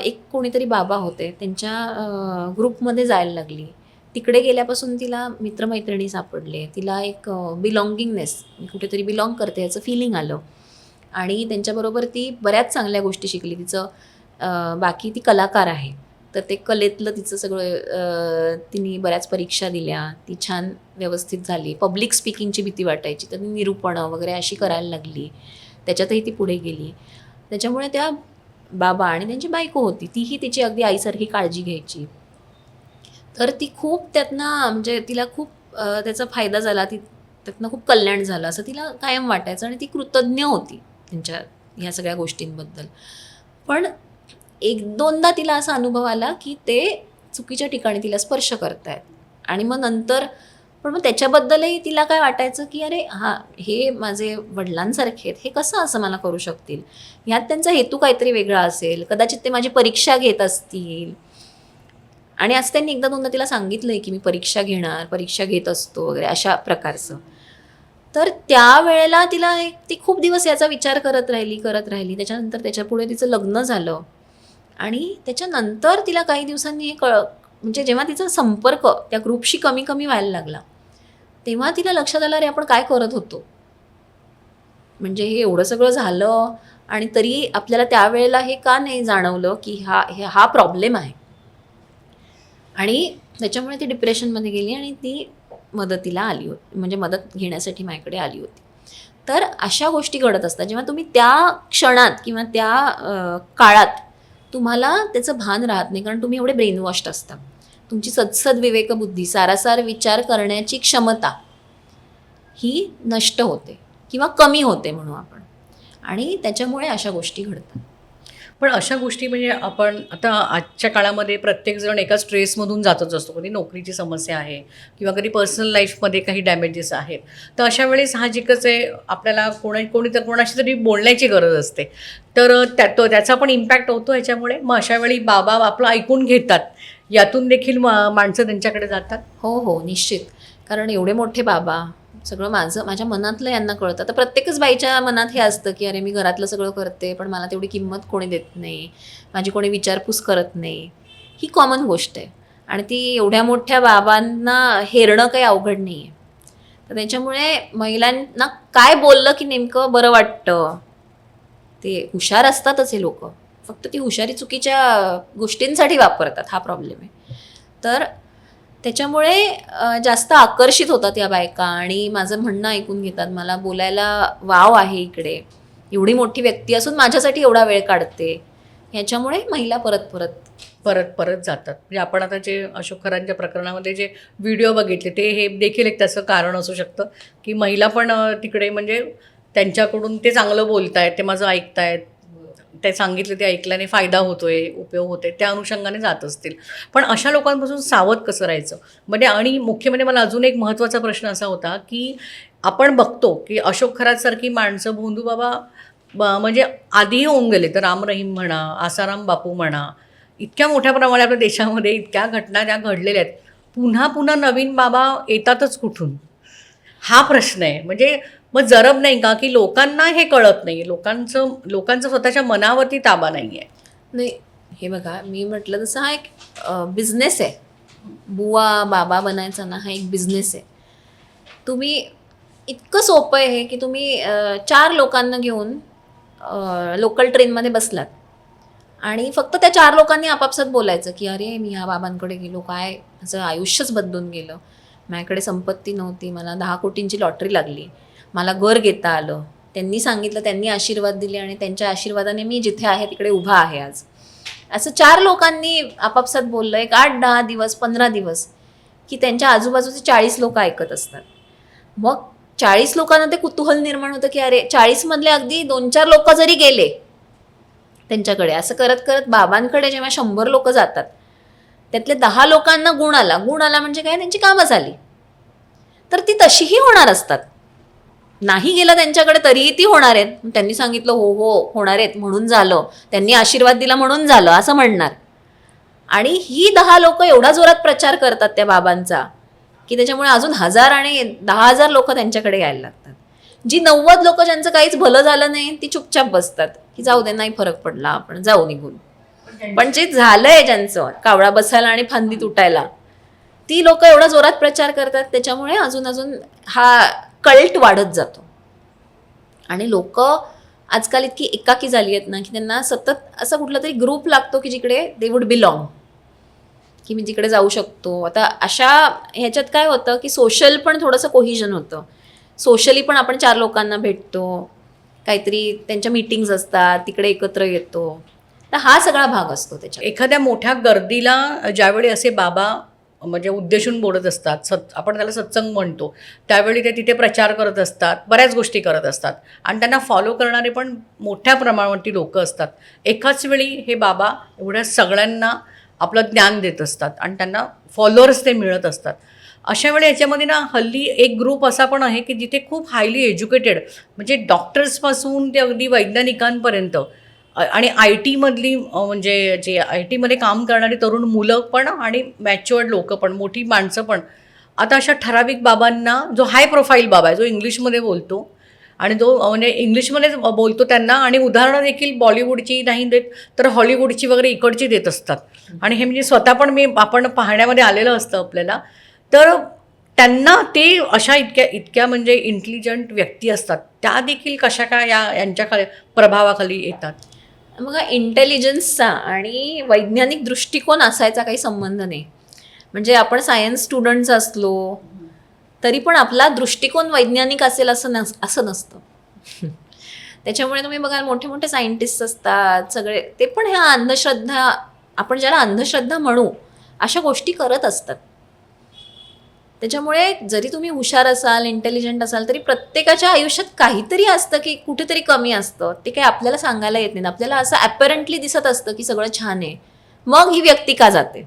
एक कोणीतरी बाबा होते त्यांच्या ग्रुपमध्ये जायला लागली. तिकडे गेल्यापासून तिला मित्रमैत्रिणी सापडले, तिला एक बिलॉंगिंगनेस, कुठेतरी बिलॉंग करते याचं फिलिंग आलं आणि त्यांच्याबरोबर ती बऱ्याच चांगल्या गोष्टी शिकली. बाकी ती कलाकार आहे तर ते कलेतलं तिचं सगळं तिने बऱ्याच परीक्षा दिल्या, ती छान व्यवस्थित झाली. पब्लिक स्पीकिंगची भीती वाटायची तर ती निरूपणं वगैरे अशी करायला लागली, त्याच्यातही ती पुढे गेली. त्याच्यामुळे त्या बाबा आणि त्यांची बायको होती तीही तिची अगदी आईसारखी काळजी घ्यायची. तर ती खूप त्यातनं म्हणजे तिला खूप त्याचा फायदा झाला, ती त्यातनं खूप कल्याण झालं असं तिला कायम वाटायचं आणि ती कृतज्ञ होती त्यांच्या ह्या सगळ्या गोष्टींबद्दल. पण एक दोनदा तिला असा अनुभव आला की ते चुकीच्या ठिकाणी तिला स्पर्श करतायत आणि मग नंतर पण मग त्याच्याबद्दलही तिला काय वाटायचं की अरे हे माझे वडिलांसारखे आहेत, हे कसं असं मला करू शकतील, ह्यात त्यांचा हेतू काहीतरी वेगळा असेल, कदाचित ते माझी परीक्षा घेत असतील. आणि असं त्यांनी एकदा दोनदा तिला सांगितलंय की मी परीक्षा घेत असतो वगैरे अशा प्रकारचं. तर त्यावेळेला ती खूप दिवस याचा विचार करत राहिली. त्याच्यानंतर त्याच्यापुढे तिचं लग्न झालं आणि त्याच्यानंतर तिला काही दिवसांनी म्हणजे जेव्हा तिचा संपर्क त्या ग्रुपशी कमी कमी व्हायला लागला तेव्हा तिला लक्षात आलं, अरे आपण काय करत होतो. म्हणजे हे एवढं सगळं झालं आणि तरी आपल्याला त्यावेळेला हे का नाही जाणवलं की हा प्रॉब्लेम आहे. आणि त्याच्यामुळे ती डिप्रेशनमध्ये गेली आणि ती मदतीला आली होती, म्हणजे मदत घेण्यासाठी माझ्याकडे आली होती. तर अशा गोष्टी घडत असतात जेव्हा तुम्ही त्या क्षणात किंवा त्या काळात तुम्हाला त्याचं भान राहत नाही, कारण तुम्ही एवढे ब्रेनवॉश्ड असता. तुमची सदसद विवेकबुद्धी, सारासार विचार करण्याची क्षमता ही नष्ट होते किंवा कमी होते म्हणू आपण, आणि त्याच्यामुळे अशा गोष्टी घडतात. पण अशा गोष्टी म्हणजे आपण आता आजच्या काळामध्ये प्रत्येकजण एका स्ट्रेसमधून जातच असतो. कधी नोकरीची समस्या आहे किंवा कधी पर्सनल लाईफमध्ये काही डॅमेजेस आहेत. तर अशा वेळेस साहजिकच आहे आपल्याला कोणाशी तरी बोलण्याची गरज असते. तर त्याचा पण इम्पॅक्ट होतो ह्याच्यामुळे. मग अशा वेळी बाबा आपलं ऐकून घेतात, यातून देखील माणसं त्यांच्याकडे जातात. हो हो, निश्चित. कारण एवढे मोठे बाबा, सगळं माझ्या मनातलं यांना कळतं. तर प्रत्येकच बाईच्या मनात हे असतं की अरे मी घरातलं सगळं करते पण मला तेवढी किंमत कोणी देत नाही, माझी कोणी विचारपूस करत नाही. ही कॉमन गोष्ट आहे आणि ती एवढ्या मोठ्या बाबांना हेरणं काही अवघड नाही आहे. तर त्याच्यामुळे महिलांना काय बोललं की नेमकं बरं वाटतं. ते हुशार असतातच हे लोक, फक्त ती हुशारी चुकीच्या गोष्टींसाठी वापरतात, हा प्रॉब्लेम आहे. तर त्याच्यामुळे जास्त आकर्षित होतात या बायका आणि माझं म्हणणं ऐकून घेतात. मला बोलायला वाव आहे इकडे, एवढी मोठी व्यक्ती असून माझ्यासाठी एवढा वेळ काढते, ह्याच्यामुळे महिला परत जातात. म्हणजे आपण आता जे अशोक खरांच्या प्रकरणामध्ये जे व्हिडिओ बघितले ते हे देखील एक त्याचं कारण असू शकतं की महिला पण तिकडे म्हणजे त्यांच्याकडून ते चांगलं बोलतायत, ते माझं ऐकतायत, ते सांगितलं ते ऐकल्याने फायदा होतोय, उपयोग होतोय, त्या अनुषंगाने जात असतील. पण अशा लोकांपासून सावध कसं राहायचं म्हणजे. आणि मुख्य म्हणजे मला अजून एक महत्त्वाचा प्रश्न असा होता की आपण बघतो की अशोक खरातसारखी माणसं भोंदूबाबा म्हणजे आधीही होऊन गेले. तर राम रहीम म्हणा, आसाराम बापू म्हणा, इतक्या मोठ्या प्रमाणात आपल्या देशामध्ये इतक्या घटना त्या घडलेल्या आहेत. पुन्हा पुन्हा नवीन बाबा येतातच कुठून, हा प्रश्न आहे. म्हणजे मग जरब नाही का की लोकांना हे कळत नाही, लोकांचं स्वतःच्या मनावरती ताबा नाही आहे. नाही, हे बघा, मी म्हटलं तसं हा एक बिझनेस आहे. बुवा बाबा बनायचा ना, हा एक बिझनेस आहे. तुम्ही इतकं सोपं आहे हे की तुम्ही 4 लोकांना घेऊन लोकल ट्रेनमध्ये बसलात आणि फक्त त्या 4 लोकांनी आपापसात बोलायचं की अरे मी ह्या बाबांकडे गेलो, काय माझं आयुष्यच बदलून गेलं, माझ्याकडे संपत्ती नव्हती, मला 10 कोटींची लॉटरी लागली, मला घर घेता आलं, त्यांनी सांगितलं, त्यांनी आशीर्वाद दिले आणि त्यांच्या आशीर्वादाने मी जिथे आहे तिकडे उभा आहे आज. असं 4 लोकांनी आपापसात बोललं, एक 8-10 दिवस, 15 दिवस, की त्यांच्या आजूबाजूचे 40 लोक ऐकत असतात. मग 40 लोकांना ते कुतूहल निर्माण होतं की अरे 40 मधले अगदी 2-4 लोक जरी गेले त्यांच्याकडे, असं करत करत बाबांकडे जेव्हा 100 लोक जातात, त्यातले 10 लोकांना गुण आला म्हणजे काय, त्यांची कामं झाली. तर ती तशीही होणार असतात. नाही गेलं त्यांच्याकडे तरीही ती होणार आहेत. त्यांनी सांगितलं हो हो होणार आहेत म्हणून झालं, त्यांनी आशीर्वाद दिला म्हणून झालं असं म्हणणार. आणि ही 10 लोक एवढा जोरात प्रचार करतात त्या बाबांचा की त्याच्यामुळे अजून 1000 आणि 10,000 लोक त्यांच्याकडे यायला लागतात. जी 90 लोक ज्यांचं काहीच भलं झालं नाही ती चुपचाप बसतात की जाऊ दे, नाही फरक पडला, आपण जाऊ निघून. पण जे झालंय ज्यांचं कावळा बसायला आणि फांदी तुटायला, ती लोक एवढा जोरात प्रचार करतात, त्याच्यामुळे अजून अजून हा कल्ट वाढत जातो. आणि लोक आजकाल इतकी एकाकी झाली आहेत ना की त्यांना सतत असा कुठला तरी ग्रुप लागतो की जिकडे दे वुड बिलॉंग, की मी तिकडे जाऊ शकतो. आता अशा ह्याच्यात काय होतं की सोशल पण थोडंसं कोहिजन होतं. सोशली पण आपण 4 लोकांना भेटतो, काहीतरी त्यांच्या मीटिंग्स असतात, तिकडे एकत्र येतो. तर हा सगळा भाग असतो त्याच्यात. एखाद्या मोठ्या गर्दीला ज्यावेळी असे बाबा म्हणजे उद्देशून बोलत असतात, आपण त्याला सत्संग म्हणतो, त्यावेळी ते तिथे प्रचार करत असतात, बऱ्याच गोष्टी करत असतात आणि त्यांना फॉलो करणारे पण मोठ्या प्रमाणावरती लोक असतात. एकाच वेळी हे बाबा एवढ्या सगळ्यांना आपलं ज्ञान देत असतात आणि त्यांना फॉलोअर्स ते मिळत असतात. अशा वेळी याच्यामध्ये ना हल्ली एक ग्रुप असा पण आहे की जिथे खूप हायली एज्युकेटेड म्हणजे डॉक्टर्सपासून ते अगदी वैज्ञानिकांपर्यंत आणि आय टीमधली म्हणजे जे आय टीमध्ये काम करणारी तरुण मुलं पण आणि मॅच्युअर्ड लोकं पण, मोठी माणसं पण आता अशा ठराविक बाबांना, जो हाय प्रोफाईल बाबा आहे, जो इंग्लिशमध्ये बोलतो आणि जो म्हणजे इंग्लिशमध्येच बोलतो त्यांना, आणि उदाहरणं देखील बॉलिवूडची नाही देत तर हॉलिवूडची वगैरे इकडची देत असतात. आणि हे म्हणजे स्वतः पण आपण पाहण्यामध्ये आलेलं असतं आपल्याला. तर त्यांना ते अशा इतक्या इतक्या म्हणजे इंटेलिजंट व्यक्ती असतात, त्या देखील कशा काय यांच्या प्रभावाखाली येतात? बघा, इंटेलिजन्सचा आणि वैज्ञानिक दृष्टिकोन असायचा काही संबंध नाही. म्हणजे आपण सायन्स स्टुडंट्स असलो तरी पण आपला दृष्टिकोन वैज्ञानिक असेल असं नसतं. त्याच्यामुळे तुम्ही बघाल मोठे मोठे सायंटिस्ट असतात सगळे, ते पण ह्या अंधश्रद्धा, आपण ज्याला अंधश्रद्धा म्हणू, अशा गोष्टी करत असतात. त्याच्यामुळे जरी तुम्ही हुशार असाल, इंटेलिजंट असाल, तरी प्रत्येकाच्या आयुष्यात काहीतरी असतं की कुठेतरी कमी असतं. ते काही आपल्याला सांगायला येत नाही. आपल्याला असं ॲपरंटली दिसत असतं की सगळं छान आहे, मग ही व्यक्ती का जाते.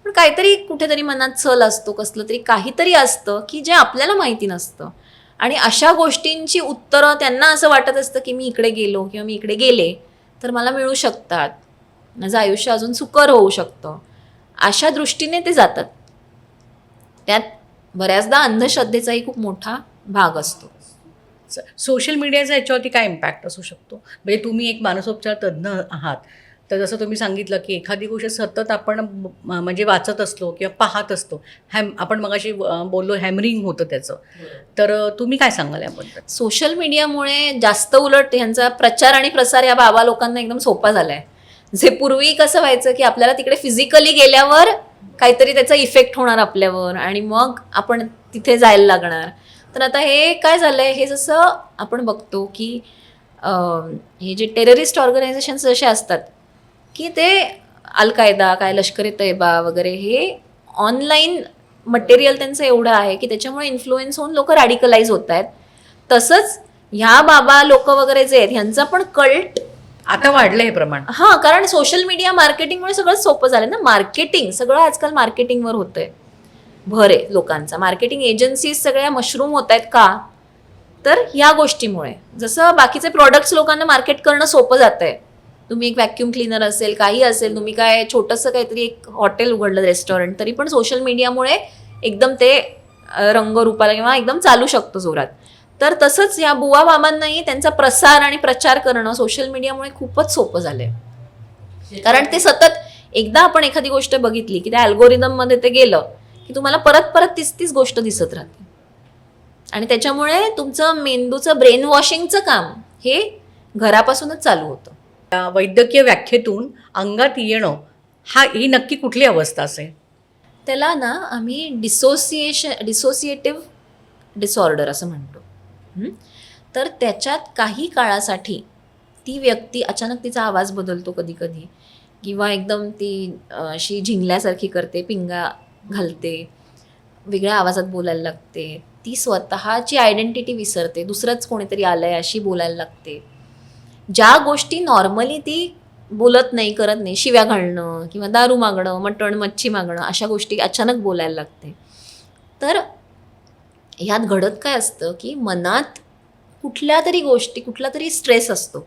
पण काहीतरी कुठेतरी मनात सल असतो, कसलं तरी काहीतरी असतं की जे आपल्याला माहिती नसतं. आणि अशा गोष्टींची उत्तरं त्यांना असं वाटत असतं की मी इकडे गेलो किंवा मी इकडे गेले तर मला मिळू शकतात, माझं आयुष्य अजून सुकर होऊ शकतं, अशा दृष्टीने ते जातात. त्यात बऱ्याचदा अंधश्रद्धेचाही खूप मोठा भाग असतो. सोशल मीडियाचा याच्यावरती काय इम्पॅक्ट असू शकतो? म्हणजे तुम्ही एक मानसोपचार तज्ज्ञ आहात, तर जसं तुम्ही सांगितलं की एखादी गोष्ट सतत आपण म्हणजे वाचत असलो किंवा पाहत असतो, आपण मगाशी बोललो हॅमरिंग होतं त्याचं, तर तुम्ही काय सांगाल याबद्दल? सोशल मीडियामुळे जास्त उलट ह्यांचा प्रचार आणि प्रसार या बाबा लोकांना एकदम सोपा झाला आहे. जे पूर्वी कसं व्हायचं की आपल्याला तिकडे फिजिकली गेल्यावर काहीतरी त्याचा इफेक्ट होणार आपल्यावर आणि मग आपण तिथे जायला लागणार. तर आता हे काय झालं आहे, हे जसं आपण बघतो की हे जे टेररिस्ट ऑर्गनायझेशन्स जसे असतात की ते अल-कायदा, काय लष्कर-ए-तैयबा वगैरे, हे ऑनलाईन मटेरियल त्यांचं एवढं आहे की त्याच्यामुळे इन्फ्लुएन्स होऊन लोक रॅडिकलाइज होत आहेत. तसंच ह्या बाबा लोक वगैरे जे आहेत ह्यांचा पण कल्ट आता वाढलं हे प्रमाण. हां, कारण सोशल मीडिया मार्केटिंगमुळे सगळं सोपं झालं ना. मार्केटिंग सगळं आजकाल मार्केटिंगवर होतंय, भर आहे लोकांचा. मार्केटिंग एजन्सीज सगळ्या मशरूम होत आहेत का, तर ह्या गोष्टीमुळे. जसं बाकीचे प्रॉडक्ट्स लोकांना मार्केट करणं सोपं जात आहे. तुम्ही एक व्हॅक्यूम क्लीनर असेल, काही असेल, तुम्ही काय छोटंसं काहीतरी एक हॉटेल उघडलं, रेस्टॉरंट, तरी पण सोशल मीडियामुळे एकदम ते रंगरूपाला किंवा एकदम चालू शकतं जोरात. तर तसंच या बुवा बाबांनाही त्यांचा प्रसार आणि प्रचार करणं सोशल मीडियामुळे खूपच सोपं झालंय. कारण ते सतत एकदा आपण एखादी गोष्ट बघितली की त्या अल्गोरिदममध्ये ते गेलं की तुम्हाला परत परत तीच गोष्ट दिसत राहते. आणि त्याच्यामुळे तुमचं मेंदूचं ब्रेन वॉशिंगचं काम हे घरापासूनच चालू होतं. वैद्यकीय व्याख्येतून अंगात येणं ही नक्की कुठली अवस्था असेल? त्याला ना आम्ही डिसोसिएटिव्ह डिसऑर्डर असं म्हणतो. तर त्याच्यात काही काळासाठी ती व्यक्ती अचानक तिचा आवाज बदलतो कधी कधी, किंवा एकदम ती अशी झिंगल्यासारखी करते, पिंगा घालते, वेगळ्या आवाजात बोलायला लागते, ती स्वतःची आयडेंटिटी विसरते, दुसरंच कोणीतरी आलंय अशी बोलायला लागते. ज्या गोष्टी नॉर्मली ती बोलत नाही, करत नाही, शिव्या घालणं किंवा दारू मागणं, मटण मच्छी मागणं, अशा गोष्टी अचानक बोलायला लागते. तर ह्यात घडत काय असतं की मनात कुठल्या तरी गोष्टी, कुठला तरी स्ट्रेस असतो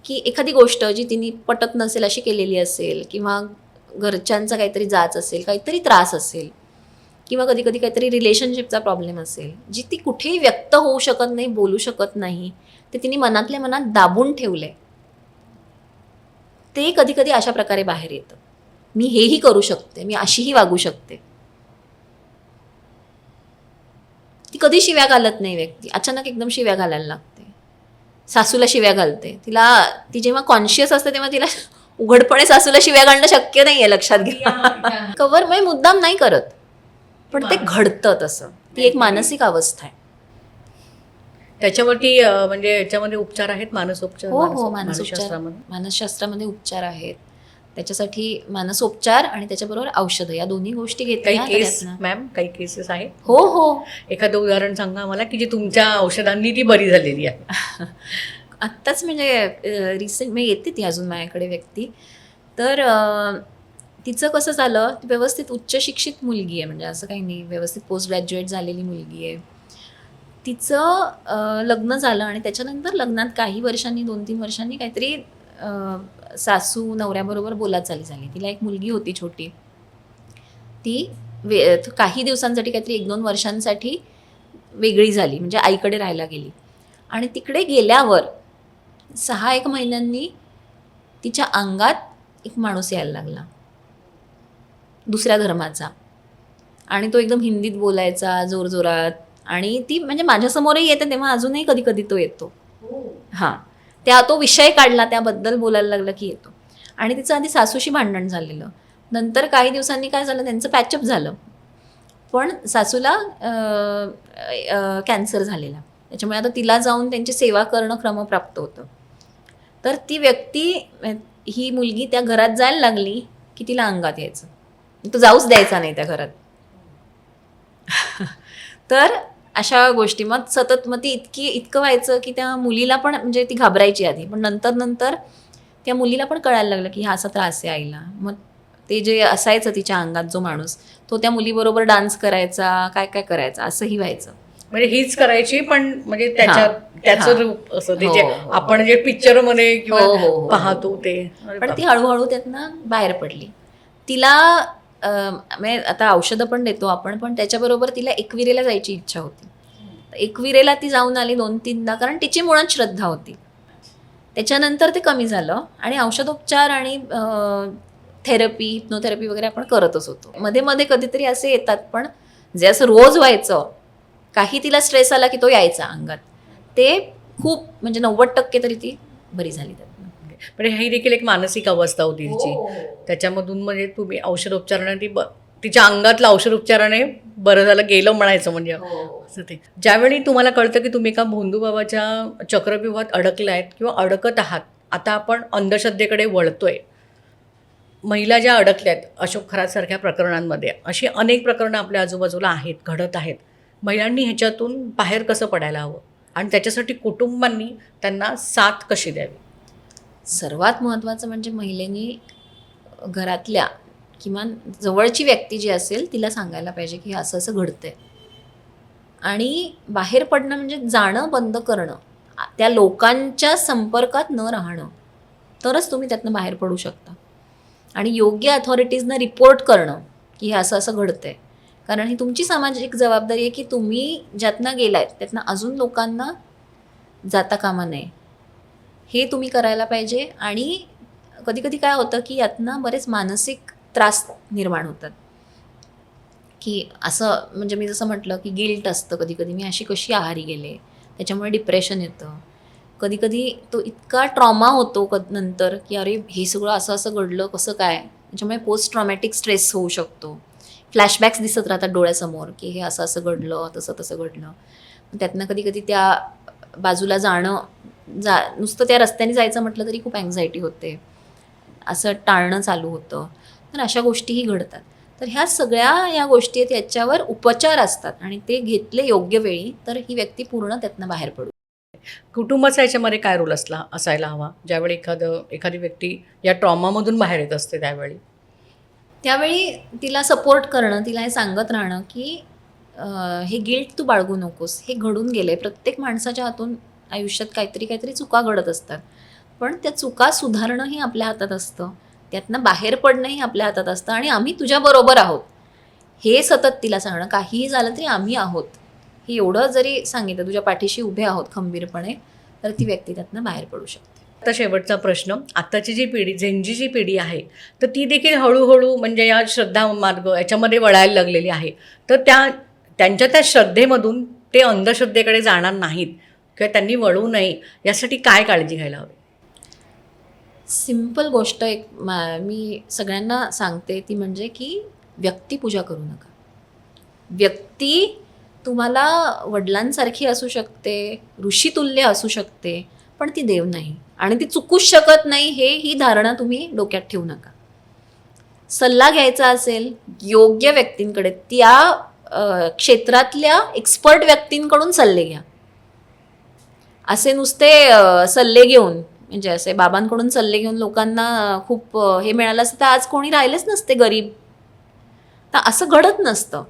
की एखादी गोष्ट जी तिने पटत नसेल अशी केलेली असेल, किंवा घरच्यांचा काहीतरी जाच असेल, काहीतरी त्रास असेल, किंवा कधी कधी काहीतरी रिलेशनशिपचा प्रॉब्लेम असेल, जी ती कुठेही व्यक्त होऊ शकत नाही, बोलू शकत नाही, ते तिने मनातल्या मनात दाबून ठेवलंय, ते कधी कधी अशा प्रकारे बाहेर येतं. मी हेही करू शकते, मी अशीही वागू शकते. ती कधी शिव्या घालत नाही व्यक्ती, अचानक एकदम शिव्या घालायला लागते, सासूला शिव्या घालते. ती जेव्हा कॉन्शियस असते तेव्हा तिला उघडपणे सासूला शिव्या घालणं शक्य नाहीये, लक्षात घ्या. कव्हर म्हणजे मुद्दाम नाही करत, पण ते घडतं तसं. ती एक मानसिक अवस्था आहे. त्याच्यावरती म्हणजे याच्यामध्ये उपचार आहेत, मानसोपचार? हो, मानसशास्त्रामध्ये उपचार आहेत. त्याच्यासाठी मानसोपचार आणि त्याच्याबरोबर औषधं, या दोन्ही गोष्टी घेतल्या. मॅम काही केसेस आहेत? हो. एखादं उदाहरण सांगा मला की जी तुमच्या औषधांनी ती बरी झालेली आहे. आत्ताच म्हणजे रिसेंट मी येते ती अजून माझ्याकडे व्यक्ती. तर तिचं कसं झालं, व्यवस्थित उच्च शिक्षित मुलगी आहे, म्हणजे असं काही नाही, व्यवस्थित पोस्ट ग्रॅज्युएट झालेली मुलगी आहे. तिचं लग्न झालं आणि त्याच्यानंतर लग्नात काही वर्षांनी, 2-3 वर्षांनी काहीतरी सासू नवऱ्याबरोबर बोलाचाली झाली. तिला एक मुलगी होती छोटी, ती काही दिवसांसाठी, काहीतरी 1-2 वर्षांसाठी वेगळी झाली, म्हणजे आईकडे राहायला गेली. आणि तिकडे गेल्यावर 6-1 महिन्यांनी तिच्या अंगात एक माणूस यायला लागला, दुसऱ्या धर्माचा. आणि तो एकदम हिंदीत बोलायचा जोरजोरात. आणि ती म्हणजे माझ्यासमोरही येते तेव्हा अजूनही कधी कधी तो येतो. हां, तो विषय काढला, त्याबद्दल बोलायला लागला की येतो. आणि तिचं आधी सासूशी भांडण झालेलं. नंतर काही दिवसांनी काय झालं, त्यांचं पॅचअप झालं. पण सासूला कॅन्सर झालेला. त्याच्यामुळे आता तिला जाऊन त्यांची सेवा करणं क्रमप्राप्त होतं. तर ती व्यक्ती, ही मुलगी त्या घरात जायला लागली की तिला अंगात यायचं. तो जाऊच द्यायचा नाही त्या घरात. तर अशा गोष्टी मग सतत, मग ती इतकं व्हायचं की त्या मुलीला पण, म्हणजे ती घाबरायची आधी, पण नंतर त्या मुलीला पण कळायला लागलं की हा असा त्रास आहे आईला. मग ते जे असायचं तिच्या अंगात जो माणूस, तो त्या मुलीबरोबर डान्स करायचा, काय काय करायचा, असंही व्हायचं. म्हणजे हीच करायची, पण म्हणजे हां. त्याचं हां. रूप असं ते हो, जे हो. आपण जे पिक्चरमध्ये किंवा हो, हो, हो. पाहतो ते. अरे पण बाप. ती हळूहळू त्यातनं बाहेर पडली. तिला म्हणजे आता औषधं पण देतो आपण, पण त्याच्याबरोबर तिला एकविरेला जायची इच्छा होती. एकविरेला ती जाऊन आली 2-3दा, कारण तिची मुळात श्रद्धा होती. त्याच्यानंतर ते कमी झालं आणि औषधोपचार आणि थेरपी, हिप्नोथेरपी वगैरे आपण करतच होतो. मध्ये मध्ये कधीतरी असे येतात, पण जे असं रोज व्हायचं, काही तिला स्ट्रेस आला की तो यायचा अंगात, ते खूप म्हणजे 90% तरी ती बरी झाली त्यातनं. म्हणजे ही देखील एक मानसिक अवस्था होती तिची. हो. त्याच्यामधून म्हणजे तुम्ही औषधोपचाराने तिच्या अंगातलं औषधोपचाराने बरं झालं, गेलं म्हणायचं म्हणजे असं ते. ज्यावेळी तुम्हाला कळतं की तुम्ही एका भोंदूबाबाच्या चक्रव्यूहात अडकलायत किंवा अडकत आहात, आता आपण अंधश्रद्धेकडे वळतोय. महिला ज्या अडकल्यात अशोक खरातसारख्या प्रकरणांमध्ये, अशी अनेक प्रकरणं आपल्या आजूबाजूला आहेत, घडत आहेत. महिलांनी ह्याच्यातून बाहेर कसं पडायला हवं आणि त्याच्यासाठी कुटुंबांनी त्यांना साथ कशी द्यावी? सर्वात महत्त्वाचं म्हणजे महिलेनी घरातल्या किमान जवळची व्यक्ती जी असेल तिला सांगायला पाहिजे की असं असं घडतंय. आणि बाहेर पडणं म्हणजे जाणं बंद करणं, त्या लोकांच्या संपर्कात न राहणं, तरच तुम्ही त्यातनं बाहेर पडू शकता. आणि योग्य अथॉरिटीजना रिपोर्ट करणं की हे असं असं घडतंय. कारण ही तुमची सामाजिक जबाबदारी आहे की तुम्ही ज्यातनं गेलाय त्यातनं अजून लोकांना जाता कामा नये, हे तुम्ही करायला पाहिजे. आणि कधी कधी काय होतं की यातनं बरेच मानसिक त्रास निर्माण होतात. की असं म्हणजे मी जसं म्हटलं की गिल्ट असतं, कधी कधी मी अशी कशी आहारी गेले, त्याच्यामुळे डिप्रेशन येतं. कधी कधी तो इतका ट्रॉमा होतो नंतर की अरे हे सगळं असं असं घडलं कसं काय, त्याच्यामुळे पोस्ट ट्रॉमॅटिक स्ट्रेस होऊ शकतो. फ्लॅशबॅक्स दिसत राहतात डोळ्यासमोर की हे असं असं घडलं, तसं तसं घडलं. त्यातनं कधी कधी त्या बाजूला जाणं, नुसतं त्या रस्त्याने जायचं म्हटलं तरी खूप अँझायटी होते, असं टाळणं चालू होतं. तर अशा गोष्टीही घडतात. तर ह्या सगळ्या या गोष्टी आहेत, याच्यावर उपचार असतात आणि ते घेतले योग्य वेळी तर ही व्यक्ती पूर्ण त्यातनं बाहेर पडू. कुटुंबाचा याच्यामध्ये काय रोल असायला हवा ज्यावेळी एखादी व्यक्ती या ट्रॉमामधून बाहेर येत असते त्यावेळी तिला सपोर्ट करणं, तिला हे सांगत राहणं की हे गिल्ट तू बाळगू नकोस, हे घडून गेले. प्रत्येक माणसाच्या हातून आयुष्यात काहीतरी चुका घडत असतात, पण त्या चुका सुधारणंही आपल्या हातात असतं, त्यातनं बाहेर पडणंही आपल्या हातात असतं. आणि आम्ही तुझ्याबरोबर आहोत हे सतत तिला सांगणं, काहीही झालं तरी आम्ही आहोत हे एवढं जरी सांगितलं, तुझ्या पाठीशी उभे आहोत खंबीरपणे, तर ती व्यक्ती त्यातनं बाहेर पडू शकते. आता शेवटचा प्रश्न, आत्ताची जी पिढी, झेनची जी पिढी आहे, तर ती देखील हळूहळू म्हणजे या श्रद्धा मार्ग याच्यामध्ये वळायला लागलेली आहे. तर त्यांच्या त्या श्रद्धेमधून ते अंधश्रद्धेकडे जाणार नाहीत किंवा त्यांनी वळू नये, यासाठी काय काळजी घ्यायला हवी? सिम्पल गोष्ट एक मी सगळ्यांना सांगते, ती म्हणजे की व्यक्तिपूजा करू नका. व्यक्ती तुम्हाला वडिलांसारखी असू शकते, ऋषितुल्य असू शकते, पण ती देव नाही आणि ती चुकूच शकत नाही, ही धारणा तुम्ही डोक्यात ठेवू नका. सल्ला घ्यायचा असेल योग्य व्यक्तींकडे, त्या क्षेत्रातल्या एक्सपर्ट व्यक्तींकडून सल्ले घ्या. असे नुसते सल्ले घेऊन, म्हणजे असे बाबांकडून सल्ले घेऊन लोकांना खूप हे मिळालं असतं तर आज कोणी राहिलेच नसते गरीब. तर असं घडत नसतं.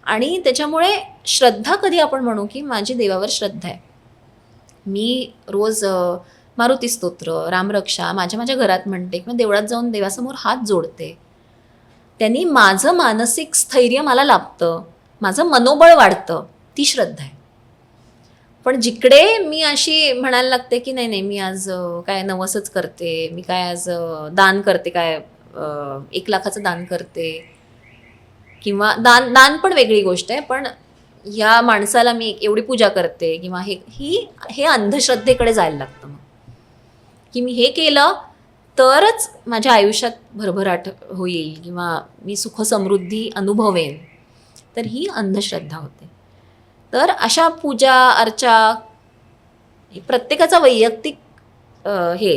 आणि त्याच्यामुळे श्रद्धा कधी आपण म्हणू की माझी देवावर श्रद्धा आहे, मी रोज मारुती स्तोत्र, रामरक्षा माझ्या घरात म्हणते किंवा देवळात जाऊन देवासमोर हात जोडते, त्यांनी माझं मानसिक स्थैर्य मला लाभतं, माझं मनोबळ वाढतं, ती श्रद्धा आहे. पण जिकडे मी अशी म्हणायला लागते की नाही मी आज काय नवसच करते, मी काय आज दान करते, काय 1 लाखाचं दान करते, किंवा दान दान पण वेगळी गोष्ट आहे, पण ह्या माणसाला मी एवढी पूजा करते किंवा हे अंधश्रद्धेकडे जायला लागतं मग, की मी हे केलं तरच माझ्या आयुष्यात भरभराट होईल किंवा मी सुख समृद्धी अनुभवेन, तर ही अंधश्रद्धा होते. तर अशा पूजा अर्चा हे प्रत्येकाचा वैयक्तिक हे,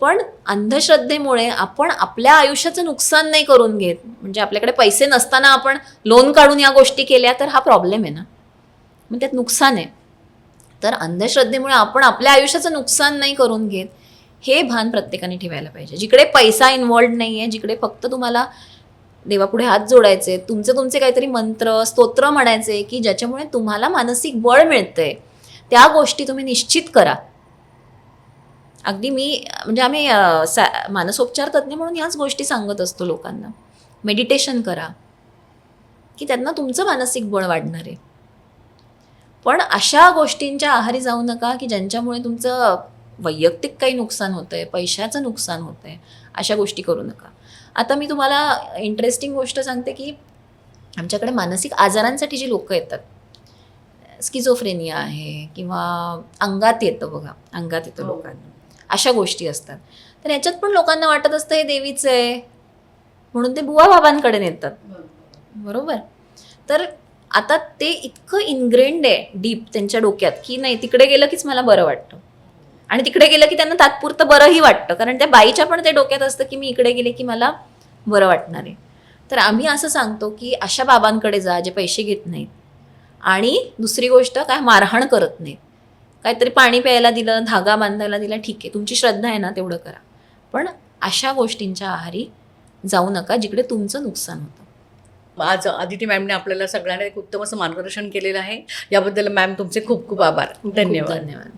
पण अंधश्रद्धेमुळे आपण आपल्या आयुष्याचं नुकसान नाही करून घेत. म्हणजे आपल्याकडे पैसे नसताना आपण लोन काढून या गोष्टी केल्या तर हा प्रॉब्लेम आहे ना, मग त्यात नुकसान आहे. तर अंधश्रद्धेमुळे आपण आपल्या आयुष्याचं नुकसान नाही करून घेत, हे भान प्रत्येकाने ठेवायला पाहिजे. जिकडे पैसा इन्व्हॉल्ड नाही आहे, जिकडे फक्त तुम्हाला देवापुढे हात जोडायचे, तुमचे काहीतरी मंत्र स्तोत्र म्हणायचे की ज्याच्यामुळे तुम्हाला मानसिक बळ मिळतंय, त्या गोष्टी तुम्ही निश्चित करा. अगदी म्हणजे आम्ही मानसोपचार तज्ज्ञ म्हणून ह्याच गोष्टी सांगत असतो लोकांना. मेडिटेशन करा की त्यांना तुमचं मानसिक बळ वाढणार आहे. पण अशा गोष्टींच्या आहारी जाऊ नका की ज्यांच्यामुळे तुमचं वैयक्तिक काही नुकसान होतं आहे, पैशाचं नुकसान होतं आहे. अशा गोष्टी करू नका. आता मी तुम्हाला इंटरेस्टिंग गोष्ट सांगते की आमच्याकडे मानसिक आजारांसाठी जी लोकं येतात, स्किझोफ्रेनिया आहे किंवा अंगात येतं बघा, अंगात येतं लोकांना, अशा गोष्टी असतात. तर याच्यात पण लोकांना वाटत असतं हे देवीचं आहे म्हणून ते बुवा बाबांकडे नेतात, बरोबर. तर आता ते इतकं इनग्रेंड आहे डीप त्यांच्या डोक्यात की नाही, तिकडे गेलं कीच मला बरं वाटतं, आणि तिकडे गेलं की त्यांना तात्पुरतं बरंही वाटतं, कारण त्या बाईच्या पण ते डोक्यात असतं की मी इकडे गेले की मला बरं वाटणार आहे. तर आम्ही असं सांगतो की अशा बाबांकडे जा जे पैसे घेत नाहीत, आणि दुसरी गोष्ट काय, मारहाण करत नाहीत. काहीतरी पाणी प्यायला दिलं, धागा बांधायला दिला, ठीक आहे, तुमची श्रद्धा आहे ना तेवढं करा, पण अशा गोष्टींच्या आहारी जाऊ नका जिकडे तुमचं नुकसान होतं. आज आदिती मॅमने आपल्याला सगळ्यांना एक उत्तम असं मार्गदर्शन केलेलं आहे. याबद्दल मॅम तुमचे खूप खूप आभार. धन्यवाद. धन्यवाद.